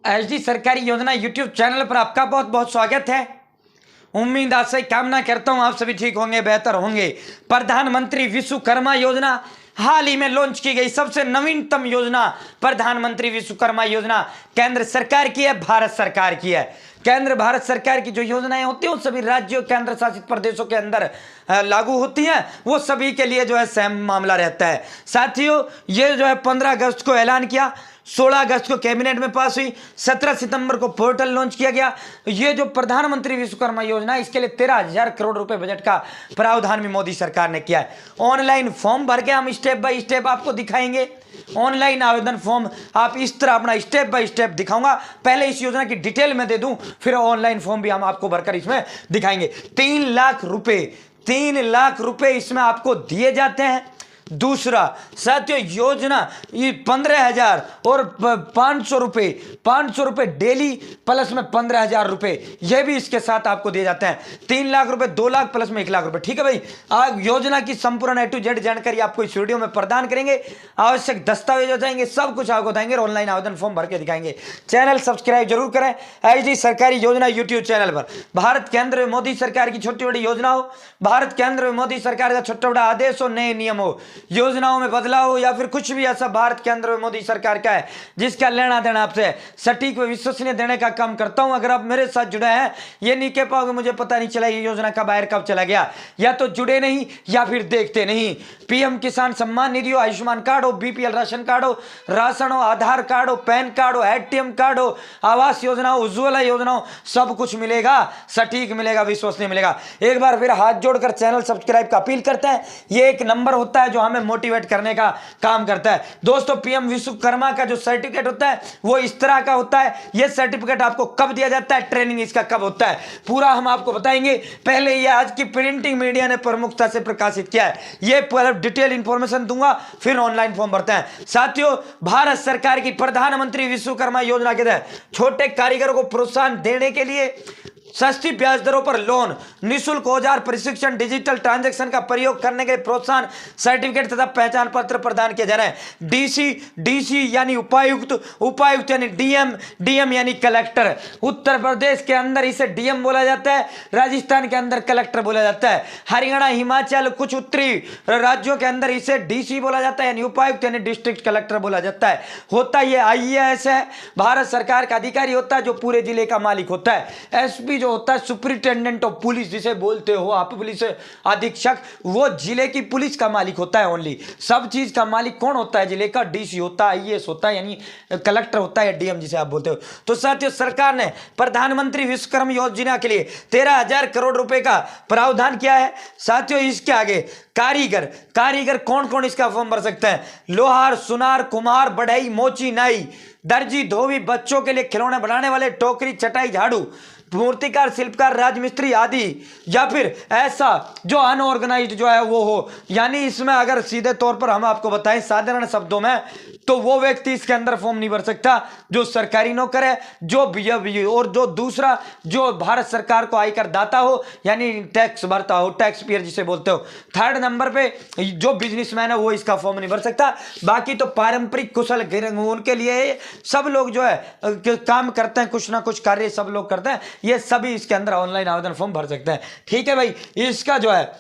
HD सरकारी योजना YouTube channel पर आपका बहुत बहुत स्वागत है। उम्मीद आशा कामना करता हूं आप सभी ठीक होंगे, बेहतर होंगे। प्रधानमंत्री विश्वकर्मा योजना हाल ही में लॉन्च की गई सबसे नवीनतम योजना प्रधानमंत्री विश्वकर्मा योजना केंद्र सरकार की है, भारत सरकार की है। केंद्र भारत सरकार की जो योजनाएं होती हैं वो सभी राज्यों केंद्र शासित प्रदेशों के अंदर लागू होती हैं, वो सभी के लिए जो है सेम मामला रहता है। साथियों, ये जो है 15 अगस्त को ऐलान किया, 16 अगस्त को कैबिनेट में पास हुई, 17 सितंबर को पोर्टल लॉन्च किया गया। ये जो प्रधानमंत्री विश्वकर्मा योजना है इसके लिए 13,000 करोड़ रुपए बजट का प्रावधान भी मोदी सरकार ने किया है। ऑनलाइन फॉर्म भर के हम स्टेप बाय स्टेप आपको दिखाएंगे। ऑनलाइन आवेदन फॉर्म आप इस तरह अपना स्टेप बाय स्टेप दिखाऊंगा। पहले इस योजना की डिटेल में दे दूं, फिर ऑनलाइन फॉर्म भी हम आपको भरकर इसमें दिखाएंगे। 3 लाख रुपए इसमें आपको दिए जाते हैं। दूसरा साथियों, योजना ये 15,000 और 500 रुपए डेली प्लस में 15,000 रुपए ये भी इसके साथ आपको दिए जाते हैं। 3 लाख रुपए, 2 लाख प्लस में 1 लाख रुपए। ठीक है भाई, आज योजना की संपूर्ण A to Z जानकारी आपको इस वीडियो में प्रदान करेंगे। आवश्यक दस्तावेज हो जाएंगे, सब कुछ आपको बताएंगे और ऑनलाइन आवेदन फॉर्म भर के दिखाएंगे। चैनल सब्सक्राइब जरूर करें। एचडी सरकारी योजना यूट्यूब चैनल पर भारत केंद्र में मोदी सरकार की छोटी बड़ी योजना हो, भारत केंद्र में मोदी सरकार का छोटा बड़ा आदेश हो, नए नियम हो, योजनाओं में बदलाव हो या फिर कुछ भी ऐसा भारत केंद्र में मोदी सरकार का है जिसका लेना देना आपसे सटीक व विश्वसनीय देने का काम करता हूं। अगर आप मेरे साथ जुड़े हैं, ये नहीं कह पाओगे मुझे पता नहीं चला ये योजना कब आया कब चला गया, या तो जुड़े नहीं या फिर देखते नहीं। पीएम किसान सम्मान निधि हो, आयुष्मान कार्ड हो, बीपीएल राशन कार्ड हो, राशन हो, आधार कार्ड हो, पैन कार्ड हो, एटीएम कार्ड हो, आवास योजना हो, उज्ज्वला योजना हो, सब कुछ मिलेगा, सटीक मिलेगा, विश्वसनीय मिलेगा। एक बार फिर हाथ जोड़कर चैनल सब्सक्राइब का अपील करता है। ये एक नंबर होता है जो हमें मोटिवेट करने का काम करता है। दोस्तों, पीएम विश्वकर्मा का जो सर्टिफिकेट होता है वो इस तरह का होता है। ये सर्टिफिकेट आपको कब दिया जाता है, ट्रेनिंग इसका कब होता है, पूरा हम आपको बताएंगे। पहले ये आज की प्रिंटिंग मीडिया ने प्रमुखता से प्रकाशित किया है, ये डिटेल इंफॉर्मेशन दूंगा, फिर ऑनलाइन फॉर्म भरते हैं। साथियों, भारत सरकार की प्रधानमंत्री विश्वकर्मा योजना के तहत छोटे कारीगरों को प्रोत्साहन देने के लिए सस्ती ब्याज दरों पर लोन, निःशुल्क औजार प्रशिक्षण, डिजिटल ट्रांजैक्शन का प्रयोग करने के प्रोत्साहन सर्टिफिकेट तथा पहचान पत्र प्रदान किए जा रहे हैं। डीसी यानी उपायुक्त यानी डीएम यानी कलेक्टर। उत्तर प्रदेश के अंदर इसे डीएम बोला जाता है, राजस्थान के अंदर कलेक्टर बोला जाता है, हरियाणा, हिमाचल, कुछ उत्तरी राज्यों के अंदर इसे डीसी बोला जाता है यानी उपायुक्त यानी डिस्ट्रिक्ट कलेक्टर बोला जाता है। होता ये आईएएस है, भारत सरकार का अधिकारी होता है जो पूरे जिले का मालिक होता है। एसपी जो होता है सुपरिटेंडेंट ऑफ पुलिस जिसे बोलते हो आप, पुलिस अधीक्षक, वो जिले की पुलिस का मालिक होता है। ओनली सब चीज का मालिक कौन होता है, जिले का डीसी होता है, आईएएस होता है यानी कलेक्टर होता है, डीएम जिसे आप बोलते हो। तो साथियों, सरकार ने प्रधानमंत्री विश्वकर्मा योजना के लिए 13,000 करोड़ रुपए का प्रावधान किया है। साथियों, इसके आगे कारीगर कौन कौन इसका फॉर्म भर सकते हैं? लोहार, सुनार, कुम्हार, बढ़ई, मोची, नाई, दर्जी, धोबी, बच्चों के लिए खिलौने बनाने वाले, टोकरी, चटाई, झाड़ू, मूर्तिकार, शिल्पकार, राजमिस्त्री आदि, या फिर ऐसा जो अनऑर्गेनाइज्ड जो है वो हो। यानी इसमें अगर सीधे तौर पर हम आपको बताएं साधारण शब्दों में, तो वो व्यक्ति इसके अंदर फॉर्म नहीं भर सकता जो सरकारी नौकर है, जो और जो दूसरा जो भारत सरकार को आयकर दाता हो यानी टैक्स भरता हो, टैक्स पेयर जिसे बोलते हो। थर्ड नंबर पे जो बिजनेसमैन है वो इसका फॉर्म नहीं भर सकता। बाकी तो पारंपरिक कुशल उनके लिए सब लोग जो है काम करते हैं, कुछ ना कुछ कार्य सब लोग करते हैं, ये सभी इसके अंदर ऑनलाइन आवेदन फॉर्म भर सकते हैं। ठीक है भाई, इसका जो है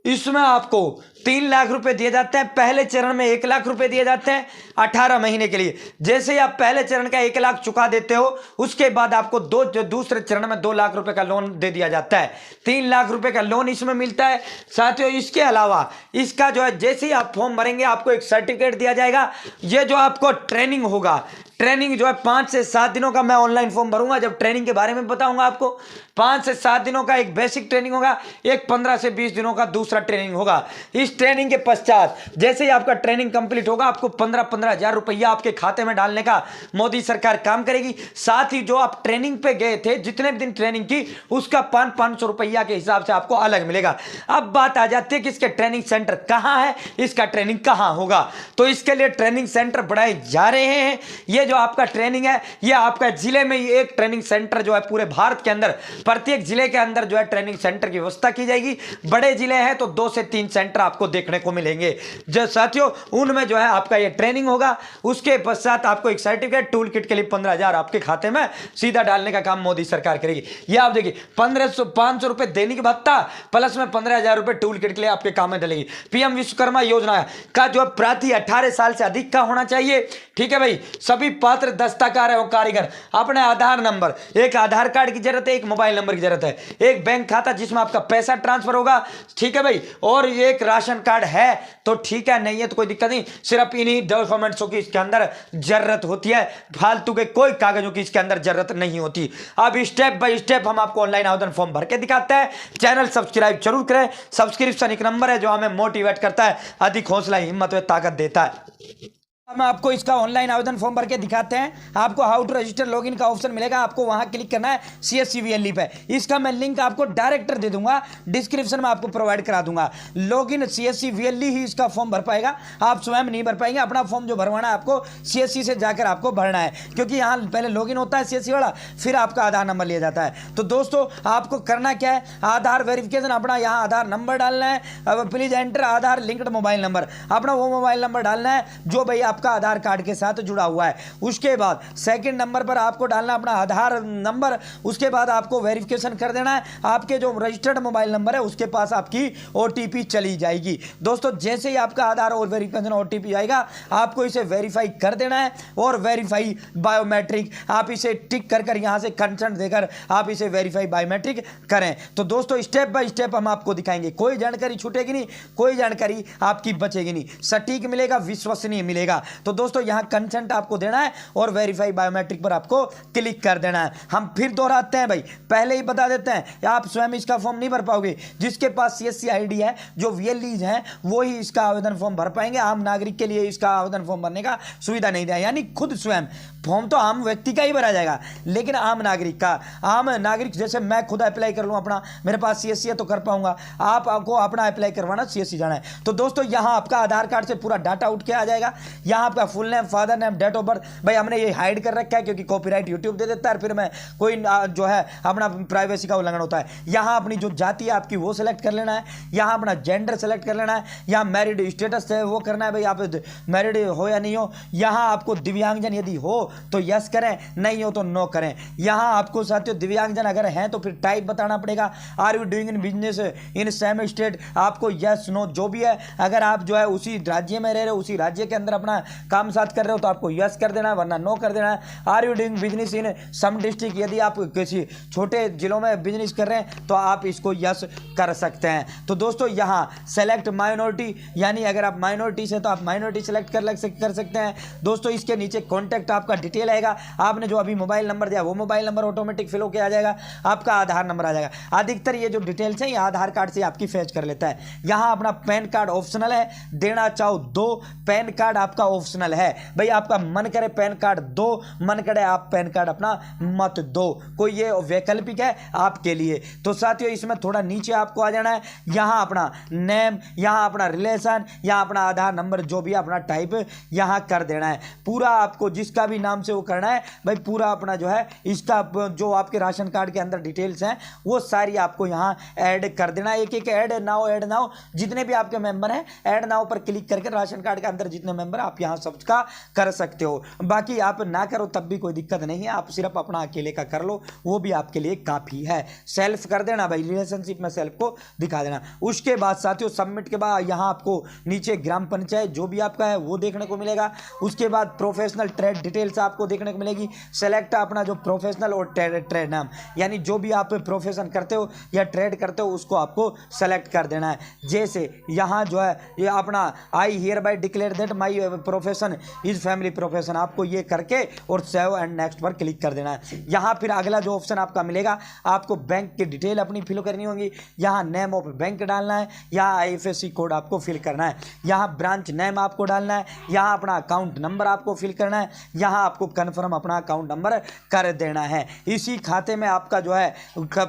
इसमें आपको 3 लाख रुपए दिए जाते हैं। पहले चरण में 1 लाख रुपए दिए जाते हैं 18 महीने के लिए। जैसे ही आप पहले चरण का 1 लाख चुका देते हो, उसके बाद आपको दूसरे चरण में 2 लाख रुपए का लोन दे दिया जाता है। 3 लाख रुपए का लोन इसमें मिलता है। साथियों, इसके अलावा इसका जो है जैसे ही आप फॉर्म भरेंगे आपको एक सर्टिफिकेट दिया जाएगा। ये जो आपको ट्रेनिंग होगा, ट्रेनिंग जो है 5 से 7 दिनों का, मैं ऑनलाइन फॉर्म भरूंगा जब ट्रेनिंग के बारे में बताऊंगा आपको। 5 से 7 दिनों का एक बेसिक ट्रेनिंग होगा, एक 15 से 20 दिनों का दूसरा ट्रेनिंग होगा। इस ट्रेनिंग के पश्चात जैसे ही आपका ट्रेनिंग कंप्लीट होगा आपको 15 हजार रुपया आपके खाते में डालने का मोदी सरकार काम करेगी। साथ ही जो आप ट्रेनिंग पे गए थे, जितने भी दिन ट्रेनिंग की, उसका 500 रुपया के हिसाब से आपको अलग मिलेगा। अब बात आ जाती है कि इसके ट्रेनिंग सेंटर कहां है, इसका ट्रेनिंग कहां होगा। तो इसके लिए ट्रेनिंग सेंटर बढ़ाए जा रहे हैं। ये जो आपका ट्रेनिंग है ये आपका जिले में ही एक ट्रेनिंग सेंटर जो है पूरे भारत के अंदर प्रत्येक जिले के अंदर जो है ट्रेनिंग सेंटर की व्यवस्था की जाएगी। बड़े जिले हैं तो 2 से 3 सेंटर आपको देखने को मिलेंगे जो साथियों, उनमें जो है आपका ये ट्रेनिंग होगा। उसके पश्चात आपको एक सर्टिफिकेट टूल किट के लिए 15,000 आपके खाते में सीधा डालने का काम मोदी सरकार करेगी। ये आप देखिए 500 रुपए दैनिक भत्ता प्लस में 15,000 रुपए टूल किट के लिए आपके काम में डलेगी। पीएम विश्वकर्मा योजना का जो प्रार्थी 18 साल से अधिक का होना चाहिए। ठीक है भाई, सभी पात्र दस्तकार एवं कारीगर अपने आधार नंबर, एक आधार कार्ड की जरूरत है, एक मोबाइल नंबर की जरूरत है, एक बैंक खाता जिसमें आपका पैसा ट्रांसफर होगा। ठीक है भाई, और एक राशन कार्ड है तो ठीक है, नहीं है तो कोई दिक्कत नहीं। सिर्फ इन्हीं डॉक्यूमेंट्सों की इसके अंदर जरूरत होती है, फालतू के कोई कागजों की इसके अंदर जरूरत नहीं होती। अब स्टेप बाय स्टेप हम आपको ऑनलाइन आवेदन फॉर्म भर के दिखाते हैं। चैनल सब्सक्राइब जरूर करें। सब्सक्रिप्शन एक नंबर है जो हमें मोटिवेट करता है, अधिक हौसला, हिम्मत व ताकत देता है। हम आपको इसका ऑनलाइन आवेदन फॉर्म भर के दिखाते हैं। आपको हाउ टू रजिस्टर लॉगिन का ऑप्शन मिलेगा, आपको वहां क्लिक करना है CSCVLE पे। इसका मैं लिंक आपको डायरेक्टर दे दूंगा, डिस्क्रिप्शन में आपको प्रोवाइड करा दूंगा। लॉगिन CSCVLE ही इसका फॉर्म भर पाएगा, आप स्वयं नहीं भर पाएंगे। अपना फॉर्म जो भरवाना है आपको CSC से जाकर आपको भरना है, क्योंकि यहाँ पहले लॉगिन होता है CSC वाला, फिर आपका आधार नंबर लिया जाता है। तो दोस्तों आपको करना क्या है, आधार वेरिफिकेशन, अपना यहाँ आधार नंबर डालना है। अब please enter Aadhaar linked mobile number, अपना वो मोबाइल नंबर डालना है जो भाई आपका आधार कार्ड के साथ जुड़ा हुआ है। उसके बाद सेकंड नंबर पर आपको डालना अपना आधार नंबर। उसके बाद आपको वेरिफिकेशन कर देना है, आपके जो रजिस्टर्ड मोबाइल नंबर है उसके पास आपकी OTP चली जाएगी। दोस्तों जैसे ही आपका आधार और वेरिफिकेशन OTP आएगा, आपको इसे वेरीफाई कर देना है, और वेरीफाई बायोमेट्रिक आप इसे टिक कर यहां से कंसेंट देकर आप इसे वेरीफाई बायोमेट्रिक करें। तो दोस्तों स्टेप बाय स्टेप हम आपको दिखाएंगे, कोई जानकारी छूटेगी नहीं, कोई जानकारी आपकी बचेगी नहीं, सटीक मिलेगा, विश्वसनीय मिलेगा। तो दोस्तों यहां कंसेंट आपको देना है और वेरीफाई बायोमेट्रिक पर आपको क्लिक कर देना है। हम फिर दोहराते हैं भाई, पहले ही बता देते हैं, आप स्वयं इसका फॉर्म नहीं भर पाओगे। जिसके पास CSC ID है, जो VLEs हैं, वो ही इसका आवेदन फॉर्म भर पाएंगे। आम नागरिक के लिए इसका आवेदन फॉर्म भरने का सुविधा नहीं दिया, यानी खुद स्वयं फॉर्म तो आम व्यक्ति का ही भरा जाएगा, लेकिन आम नागरिक का, आम नागरिक जैसे मैं खुद अप्लाई कर लूँ अपना, मेरे पास CSC है तो कर पाऊंगा, आपको अपना अप्लाई करवाना CSC जाना है। तो दोस्तों यहाँ आपका आधार कार्ड से पूरा डाटा उठ के आ जाएगा। यहाँ आपका full name, father name, date of birth, भाई हमने ये हाइड कर रखा है क्योंकि कॉपीराइट यूट्यूब दे देता है, फिर मैं कोई जो है अपना प्राइवेसी का उल्लंघन होता है। यहाँ अपनी जो जाति है आपकी वो सिलेक्ट कर लेना है, यहाँ अपना जेंडर सेलेक्ट कर लेना है, यहाँ मैरिड स्टेटस है वो करना है, भाई आप मैरिड हो या नहीं हो। यहाँ आपको दिव्यांगजन यदि हो तो यस करें, नहीं हो तो नो करें। यहाँ आपको साथियों दिव्यांगजन अगर हैं तो फिर टाइप बताना पड़ेगा, are you doing in business in same state, आपको यस नो जो भी है। अगर आप जो है उसी राज्य में रह रहे हो, उसी राज्य के अंदर अपना काम साथ कर रहे हो तो आपको यस कर देना है, वरना नो कर देना है। Are you doing business in some district, यदि आप किसी छोटे जिलों में बिजनेस कर रहे हैं तो आप इसको यस कर सकते हैं। तो दोस्तों यहाँ सेलेक्ट माइनॉरिटी, यानी अगर आप माइनॉरिटी से तो आप माइनॉरिटी सेलेक्ट कर सकते हैं। दोस्तों इसके नीचे कॉन्टैक्ट आपका डिटेल आएगा, आपने जो अभी मोबाइल नंबर दिया वो मोबाइल नंबर ऑटोमेटिक फिल होकर आ जाएगा, आपका आधार नंबर आ जाएगा। अधिकतर ये जो डिटेल्स हैं ये आधार कार्ड से आपकी फैच कर लेता है। यहाँ अपना पैन कार्ड ऑप्शनल है, देना चाहो दो, पैन कार्ड आपका ऑप्शनल है। भाई आपका मन करे पैन कार्ड दो, मन करे आप पैन कार्ड अपना मत दो, कोई ये वैकल्पिक है आपके लिए। तो साथियों इसमें थोड़ा नीचे आपको आ जाना है, यहाँ अपना नेम, यहाँ अपना रिलेशन, यहाँ अपना आधार नंबर जो भी अपना टाइप यहाँ कर देना है। पूरा आपको जिसका भी नाम से वो करना है भाई, पूरा अपना जो है इसका जो आपके राशन कार्ड के अंदर डिटेल्स हैं वो सारी आपको यहाँ ऐड कर देना है। एक ऐड नाउ जितने भी आपके मेंबर हैं, ऐड नाउ पर क्लिक करके राशन कार्ड के अंदर जितने मेंबर आप यहाँ सबका कर सकते हो। बाकी आप ना करो तब भी कोई दिक्कत नहीं है, आप सिर्फ अपना अकेले का कर लो, वो भी आपके लिए काफ़ी है। सेल्फ कर देना भाई, रिलेशनशिप में सेल्फ को दिखा देना। उसके बाद साथियों सबमिट के बाद यहाँ आपको नीचे ग्राम पंचायत जो भी आपका है वो देखने को मिलेगा। उसके बाद प्रोफेशनल ट्रेड डिटेल्स आपको देखने को मिलेगी। सेलेक्ट अपना जो प्रोफेशनल और ट्रेड नाम, यानी जो भी आप प्रोफेशन करते हो या ट्रेड करते हो उसको आपको सेलेक्ट कर देना है। जैसे यहाँ जो है ये अपना I hear bye declare that my profession is family profession, आपको ये करके और सेव एंड नेक्स्ट पर क्लिक कर देना है। यहाँ फिर अगला जो ऑप्शन आपका मिलेगा, आपको बैंक की डिटेल अपनी फिल करनी होगी। यहाँ नेम ऑफ बैंक डालना है, यहाँ IFSC कोड आपको फिल करना है, यहाँ ब्रांच नेम आपको डालना है, यहाँ अपना अकाउंट नंबर आपको फिल करना है, यहाँ आपको कन्फर्म अपना अकाउंट नंबर कर देना है। इसी खाते में आपका जो है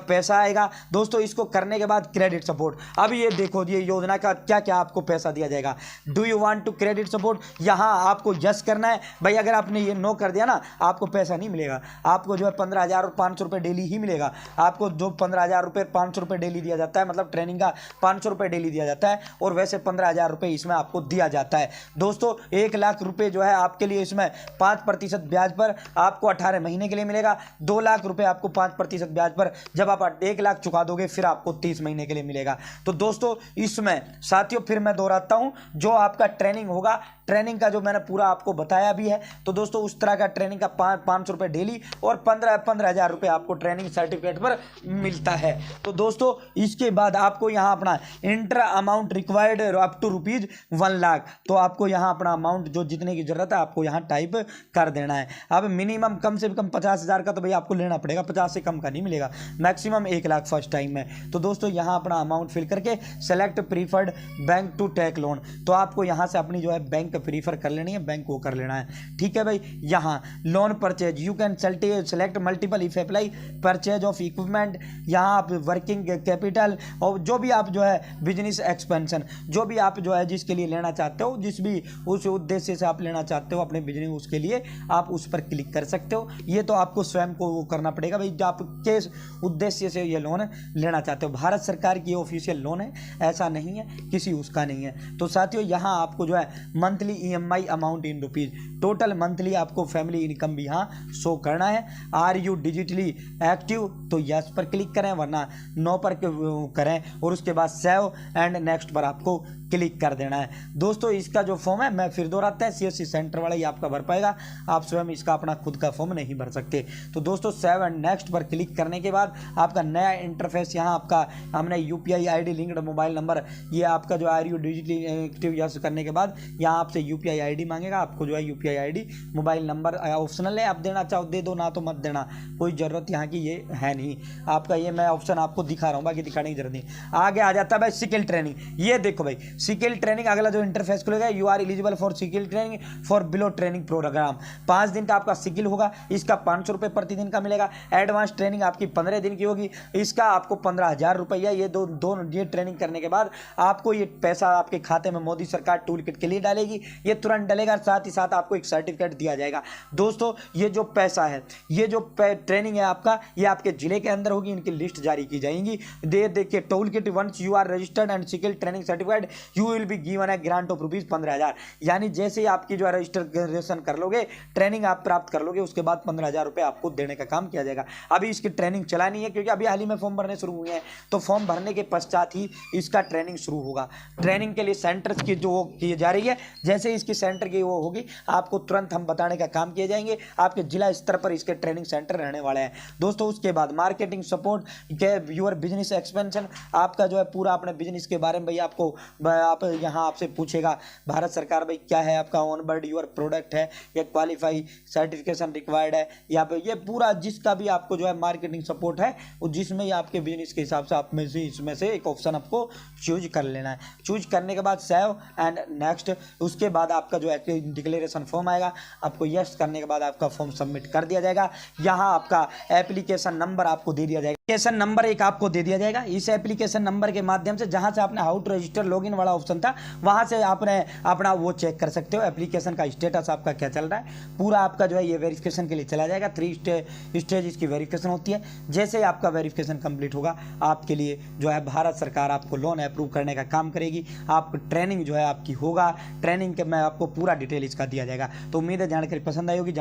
पैसा आएगा। दोस्तों इसको करने के बाद क्रेडिट सपोर्ट, अब ये देखो ये योजना का क्या क्या आपको पैसा दिया जाएगा। Do you want to credit support, यहाँ आपको यस करना है भाई। अगर आपने ये नो कर दिया ना, आपको पैसा नहीं मिलेगा, आपको जो है 15,000 और 500 रुपये डेली ही मिलेगा। आपको जो 15,000 रुपये 500 रुपये डेली दिया जाता है, मतलब ट्रेनिंग का 500 रुपये डेली दिया जाता है, और वैसे 15,000 रुपये इसमें आपको दिया जाता है। दोस्तों 1 लाख रुपये जो है आपके लिए इसमें 5% ब्याज पर आपको 18 महीने के लिए मिलेगा। 2 लाख रुपये आपको 5% ब्याज पर जब आप 1 लाख चुका दोगे फिर आपको 30 महीने के लिए मिलेगा। तो दोस्तों इसमें साथियों फिर मैं दोहराता हूं, जो आपका ट्रेनिंग होगा, ट्रेनिंग का जो मैंने पूरा आपको बताया भी है, तो दोस्तों उस तरह का ट्रेनिंग का 500 रुपये डेली और 15,000 रुपये आपको ट्रेनिंग सर्टिफिकेट पर मिलता है। तो दोस्तों इसके बाद आपको यहाँ अपना enter amount required up to ₹1 lakh, तो आपको यहाँ अपना अमाउंट जो जितने की जरूरत है आपको यहाँ टाइप कर देना है। अब मिनिमम कम से कम 50,000 का तो भाई आपको लेना पड़ेगा, 50 से कम का नहीं मिलेगा, मैक्सिमम 1 लाख फर्स्ट टाइम में। तो दोस्तों यहाँ अपना अमाउंट फिल करके select preferred bank to take loan, तो आपको यहाँ से अपनी जो है बैंक प्रीफर कर लेनी है, बैंक को कर लेना है। ठीक है भाई। यहाँ loan purchase you can select multiple if apply purchase of equipment, यहाँ आप वर्किंग कैपिटल और जो भी आप जो है बिजनेस एक्सपेंशन, जो भी आप जो है जिसके लिए लेना चाहते हो, जिस भी उस उद्देश्य से आप लेना चाहते हो अपने बिजनेस, उसके लिए आप उस पर क्लिक कर सकते हो। ये तो आपको स्वयं को वो करना पड़ेगा भाई, जो आप किस उद्देश्य से ये लोन लेना चाहते हो। भारत सरकार की ऑफिशियल लोन है, ऐसा नहीं है किसी उसका नहीं है। तो साथियों यहाँ आपको जो है monthly EMI amount in rupees, total monthly आपको फैमिली इनकम भी यहाँ शो करना है। आर यू डिजिटली एक्टिव, तो यस पर क्लिक करें, वरना नो पर करें, और उसके बाद सेव एंड नेक्स्ट पर आपको क्लिक कर देना है। दोस्तों इसका जो फॉर्म है मैं फिर दोहराता है, CSC सेंटर वाला ही आपका भर पाएगा, आप स्वयं इसका अपना खुद का फॉर्म नहीं भर सकते। तो दोस्तों सेव एंड नेक्स्ट पर क्लिक करने के बाद आपका नया इंटरफेस, यहाँ आपका हमने UPI ID linked mobile number, ये आपका जो are you digitally active yes करने के बाद यहाँ आपसे UPI ID मांगेगा, आपको जो है UPI ID mobile number optional है, आप देना चाहो दे दो, ना तो मत देना, कोई ज़रूरत यहाँ की ये है नहीं। आपका ये मैं ऑप्शन आपको दिखा रहा हूँ, बाकी दिखाने की जरूरत नहीं। आगे आ जाता है भाई स्किल ट्रेनिंग। ये देखो भाई स्किल ट्रेनिंग, अगला जो इंटरफेस खुलेगा, you are eligible for skill training for below training program. 5 दिन का आपका स्किल होगा, इसका 500 रुपये प्रतिदिन का मिलेगा। एडवांस ट्रेनिंग आपकी 15 दिन की होगी, इसका आपको 15,000 रुपया। ये ये ट्रेनिंग करने के बाद आपको ये पैसा आपके खाते में मोदी सरकार टूल किट के लिए डालेगी, ये तुरंत डलेगा, साथ ही साथ आपको एक सर्टिफिकेट दिया जाएगा। दोस्तों ये जो पैसा है, ये जो ट्रेनिंग है आपका, ये आपके जिले के अंदर होगी, इनकी लिस्ट जारी की जाएगी। देखिए tool kit once you are registered and skill training certificate you will be given a grant of ₹15,000, यानी जैसे ही आपकी जो है रजिस्ट्रेशन कर लोगे, ट्रेनिंग आप प्राप्त कर लोगे, उसके बाद 15,000 रुपये आपको देने का काम किया जाएगा। अभी इसकी ट्रेनिंग चलानी है, क्योंकि अभी हाल ही में फॉर्म भरने शुरू हुए हैं, तो फॉर्म भरने के पश्चात ही इसका ट्रेनिंग शुरू होगा। ट्रेनिंग के लिए सेंटर्स की जो की जा रही है, जैसे इसकी सेंटर की वो होगी आपको तुरंत हम बताने का काम किए जाएंगे। आपके जिला स्तर पर इसके ट्रेनिंग सेंटर रहने वाले हैं। दोस्तों उसके बाद मार्केटिंग सपोर्ट के योर बिजनेस एक्सपेंशन, आपका जो है पूरा अपने बिजनेस के बारे में भाई आपको आप यहाँ आपसे पूछेगा भारत सरकार भाई क्या है आपका ऑन बोर्ड योर प्रोडक्ट है या क्वालिफाई सर्टिफिकेशन रिक्वायर्ड है, या फिर ये पूरा जिसका भी आपको जो है मार्केटिंग सपोर्ट है, जिसमें ही आपके बिजनेस के हिसाब से आप में से इसमें से एक ऑप्शन आपको चूज कर लेना है। चूज करने के बाद सेव एंड नेक्स्ट, उसके बाद आपका जो है डिक्लेरेशन फॉर्म आएगा, आपको यस करने के बाद आपका फॉर्म सबमिट कर दिया जाएगा। यहाँ आपका एप्लीकेशन नंबर आपको दे दिया जाएगा, एप्लीकेशन नंबर एक आपको दे दिया जाएगा। इस एप्लीकेशन नंबर के माध्यम से जहाँ से आपने हाउ टू रजिस्टर लॉगिन वाला ऑप्शन था, वहाँ से आपने अपना वो चेक कर सकते हो एप्लीकेशन का स्टेटस आपका क्या चल रहा है। पूरा आपका जो है ये वेरिफिकेशन के लिए चला जाएगा। 3 स्टेज इसकी वेरिफिकेशन होती है। जैसे ही आपका वेरिफिकेशन कंप्लीट होगा, आपके लिए जो है भारत सरकार आपको लोन अप्रूव करने का काम करेगी। आप ट्रेनिंग जो है आपकी होगा, ट्रेनिंग के में आपको पूरा डिटेल इसका दिया जाएगा। तो उम्मीद है जानकारी पसंद आई होगी।